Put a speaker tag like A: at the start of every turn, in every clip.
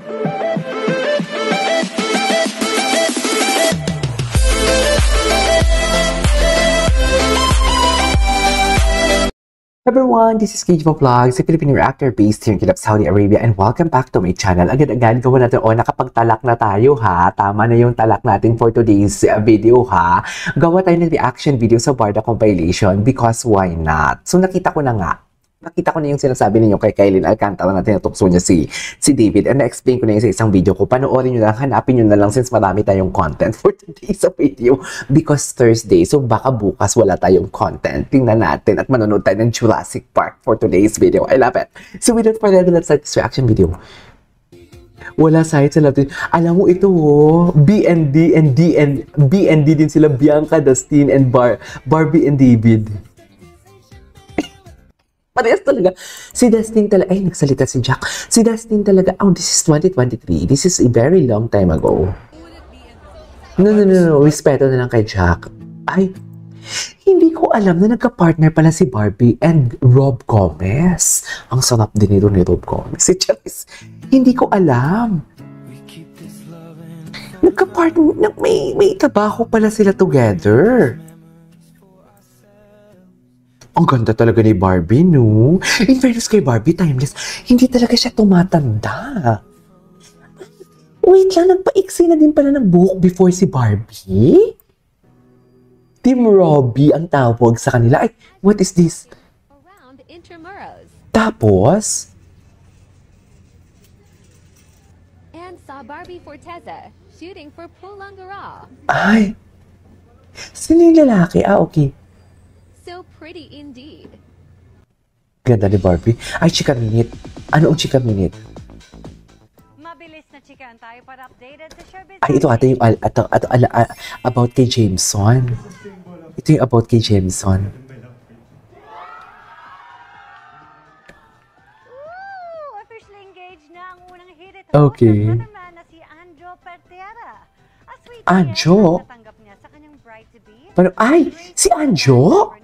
A: Everyone, this is KJ Vlogs, a Filipino reactor based here in Kilab, Saudi Arabia, and welcome back to my channel. Agad-agad, gawa natin, nakapagtalak na tayo ha. Tama na yung talak natin for today's video ha. Gawa tayo ng reaction video sa Barda compilation because why not? So nakita ko na yung sinasabi ninyo kay Kailin Alcantara na tinutokso niya si David, and na-explain ko na yung sa isang video ko. Panoorin nyo lang, hanapin nyo na lang since marami tayong content for today's video because Thursday, so baka bukas wala tayong content. Tingnan natin at manonood tayo ng Jurassic Park for today's video. I love it. So without further ado, let's start this reaction video. Wala side sa lahat. Alam mo ito BND din sila, Bianca, Dustin, and Barbie and David. Parehas talaga. Si Dustin talaga, ay, nagsalita si Jack. Si Dustin talaga, this is 2023. This is a very long time ago. No. Respeto na lang kay Jack. Ay, hindi ko alam na nagka-partner pala si Barbie and Rob Gomez. Ang sarap din ito ni Rob Gomez. Si Charles, hindi ko alam. Nagka-partner, may trabaho pala sila together. Ang ganda talaga ni Barbie, no? In fairness kay Barbie, timeless. Hindi talaga siya tumatanda. Wait lang, nagpaiksi na din pala ng buhok before si Barbie? Team Robbie ang tawag sa kanila. Ay, what is this? Tapos?
B: And saw Barbie Forteza shooting for Polangara.
A: Ay, sino yung lalaki? Okay.
B: So pretty indeed.
A: Ganda ni Barbie. Ay, chika minute. Ano ang chika minute?
C: Mabilis na chikaan tayo para updated sa showbiz.
A: Ay, ito ata yung about kay Jameson. Ito yung about kay Jameson.
C: Officially engaged na ang unang hirit.
A: Okay.
C: Na si Anjo Pertera.
A: Anjo?
C: Natanggap niya sa kanyang bride-to-be.
A: Pero, ay, si Anjo?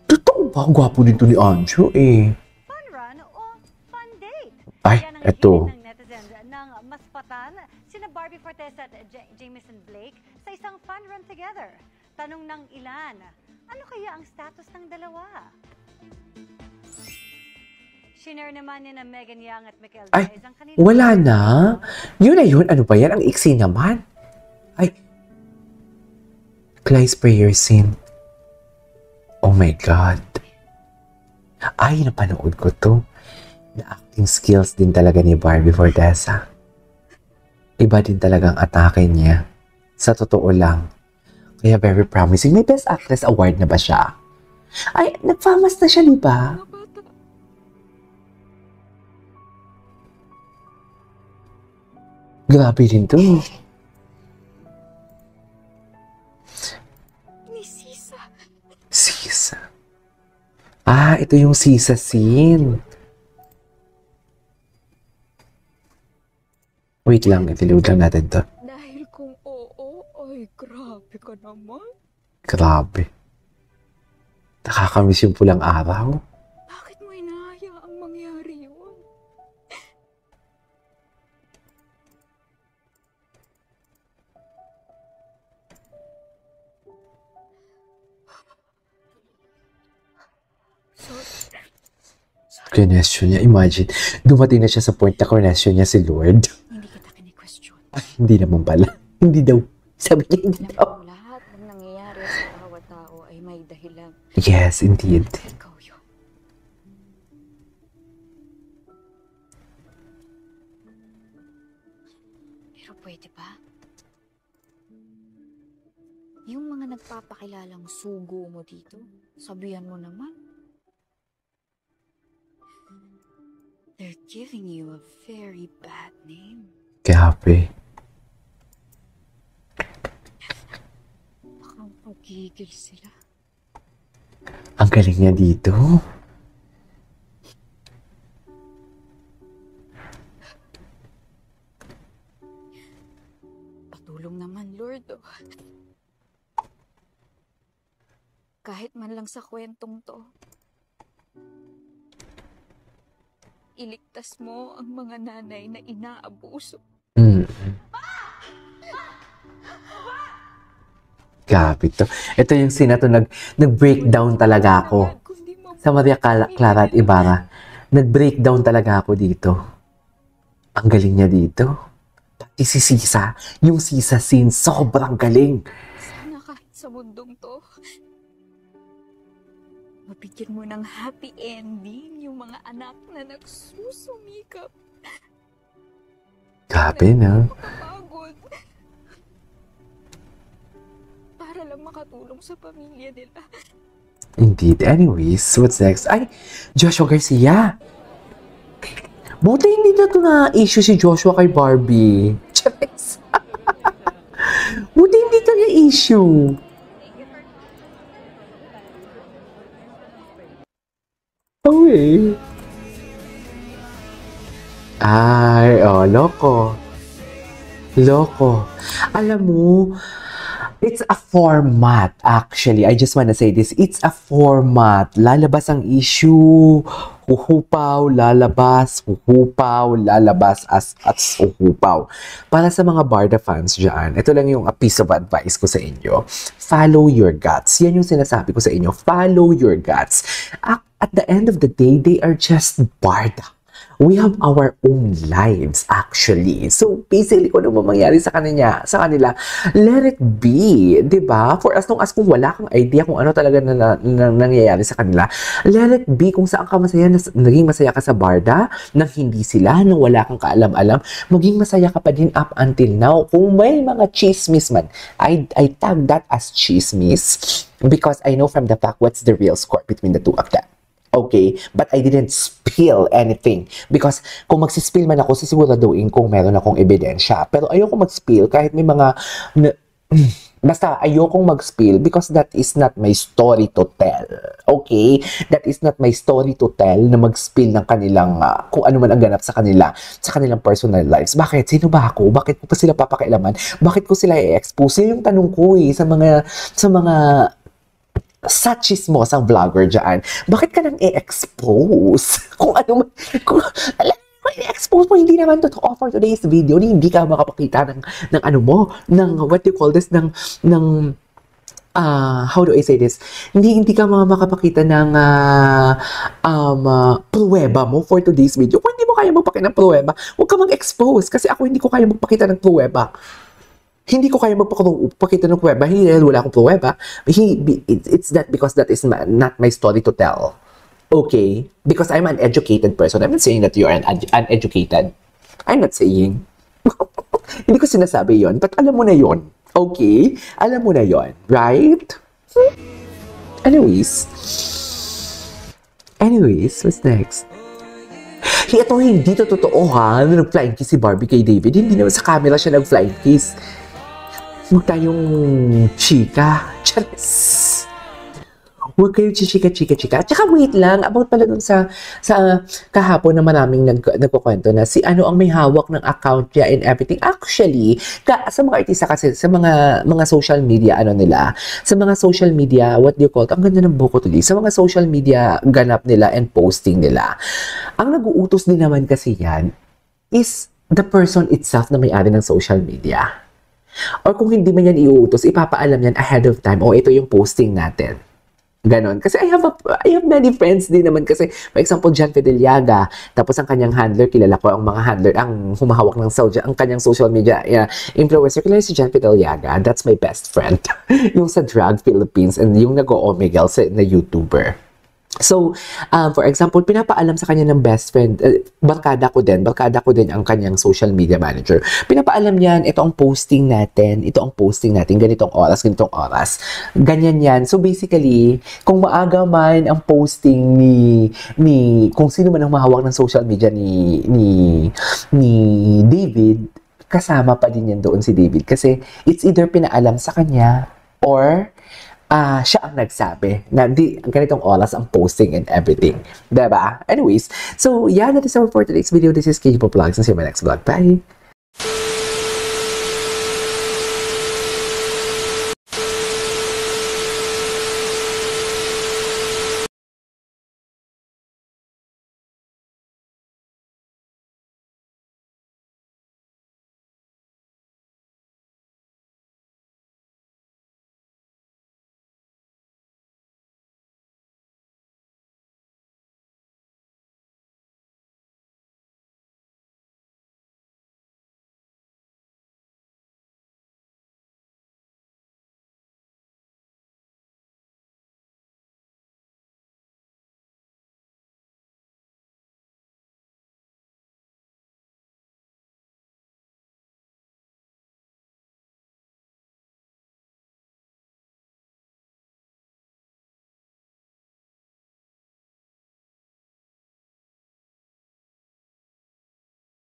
A: Totoo ba? Gwapo din to ni Anjo eh.
C: Fun run o fun date?
A: Ay, eto.
C: Ng netizens ng maspatan sina Barbie Forteza at Jameson Blake sa isang fun run together. Tanong ng ilan, ano kaya ang status ng dalawa? Shinare naman ni na Megan Young at Michael
A: Ay,
C: Diaz ang kanila.
A: wala na. Yun na yun. Ano ba yan? Ang iksi naman. Ay. Clyde's prayer scene. Oh my God. Ay, napanood ko to. The acting skills din talaga ni Barbie Forteza. Iba din talagang atake niya. Sa totoo lang. Kaya very promising. May Best Actress Award na ba siya? Ay, nagfamas na siya, di ba? Grabe din to. Sisa. Ito yung Sisa scene. Wait lang, itiload lang natin to.
D: Dahil kung oo, ay grabe ka naman.
A: Grabe. Nakakamiss yung pulang araw.
D: Bakit mo inahayaang mangyari yun?
A: Question niya. Imagine, dumating na siya sa point na question niya si Lord.
D: Hindi kita kini-question.
A: Hindi naman pala. Hindi daw. Sabi niya, hindi daw.
D: Lahat ng nangyayari sa bawat tao ay may dahilan.
A: Yes, indeed.
D: Ikaw yun. Pero pwede ba? Yung mga nagpapakilalang sugo mo dito, sabihan mo naman. They're giving you a very bad name.
A: Grabe.
D: Baka magigil sila.
A: Ang galing niya dito.
D: Patulong naman, Lord. Kahit man lang sa kwentong to. iligtas mo ang mga nanay na inaabuso.
A: Grabe to. Ito yung scene na to, nag-breakdown talaga ako. Sa Maria Clara at Ibarra. Nag-breakdown talaga ako dito. Ang galing niya dito. Pati si Sisa, yung Sisa scene, sobrang galing.
D: Sana kahit sa mundong to, mabigyan mo ng happy ending yung mga anak na nagsusumikap.
A: Grabe, no?
D: Pagod. Para lang makatulong sa pamilya nila.
A: Indeed. Anyways, what's next? Ay, Joshua Garcia. Buti hindi na ito na-issue si Joshua kay Barbie. Charis. Buti hindi ito na-issue. Okay. Ay, loko. Loko. Alam mo, it's a format, actually. I just wanna say this. It's a format. Lalabas ang issue, huhupaw, lalabas, huhupaw, lalabas as huhupaw. Para sa mga Barda fans dyan, ito lang yung a piece of advice ko sa inyo. Follow your guts. Yan yung sinasabi ko sa inyo. Follow your guts. At the end of the day, they are just Barda. We have our own lives, actually. So, basically, kung ano mangyari sa kanila, let it be, di ba? For as long as kung wala kang idea kung ano talaga nangyayari sa kanila, let it be kung saan ka masaya, naging masaya ka sa Barda, nang hindi sila, nang wala kang kaalam-alam, maging masaya ka pa din up until now. Kung may mga chismis man, I tag that as chismis because I know from the fact what's the real score between the two of them. Okay, but I didn't spill anything because kung magsispill man ako, sisiguraduhin kung meron akong ebidensya. Pero ayoko mag-spill kahit may mga basta ayokong mag-spill because that is not my story to tell. Okay? That is not my story to tell na mag-spill ng kanilang kung ano man ang ganap sa kanilang personal lives. Bakit? Sino ba ako? Bakit ko pa sila papakialaman? Bakit ko sila i-expose? Yun yung tanong ko sa mga sa chismosang vlogger dyan, bakit ka nang i-expose? Kung ano man, i-expose mo, hindi naman totoo for today's video, hindi ka makapakita ng ano mo, ng, what do you call this, how do I say this? Hindi ka makapakita ng pruweba mo for today's video. Kung hindi mo kaya magpakita ng pruweba, huwag ka mag-expose kasi ako hindi ko kaya magpakita ng pruweba. Hindi ko kaya magpakita ng pruweba, hindi dahil wala akong pruweba. It's that because that is not my story to tell. Okay? Because I'm an educated person. I'm not saying that you're uneducated. I'm not saying. Hindi ko sinasabi yon, but alam mo na yon. Okay? Alam mo na yon. Right? Anyways, what's next? Ito hindi to totoo ha, na nag-flying kiss si Barbie kay David. Hindi naman sa camera siya nag-flying kiss. Huwag tayong chika. Charis. Huwag kayong chika. Tsaka wait lang, about pala dun sa kahapon na maraming nagkukwento na si ano ang may hawak ng account niya and everything. Actually, sa mga artista kasi, sa mga social media, sa mga social media, what do you call it? Ang ganda ng buko today. Sa mga social media ganap nila and posting nila. Ang nag-uutos din naman kasi yan is the person itself na may-ari ng social media. Or kung hindi man yan iuutos, ipapaalam yan ahead of time, ito yung posting natin. Ganon. Kasi I have many friends din naman kasi, for example, John Fideliaga, tapos ang kanyang handler, kilala ko ang mga handler, ang humahawak ng ang kanyang social media influencer, kilala si John Fideliaga, that's my best friend. Yung sa Drag Philippines and yung nag-o-omegle na YouTuber. So, for example, pinapaalam sa kanya ng best friend, barkada ko din ang kanyang social media manager. Pinapaalam niyan, ito ang posting natin, ganitong oras. Ganyan yan. So, basically, kung maaga man ang posting ni kung sino man ang mahawak ng social media ni David, kasama pa din yan doon si David. Kasi, it's either pinaalam sa kanya or siya ang nagsabi na ganitong oras ang posting and everything. Diba? Anyways, so yeah, that is all for today's video. This is KJ Vlogs and see you in my next vlog. Bye!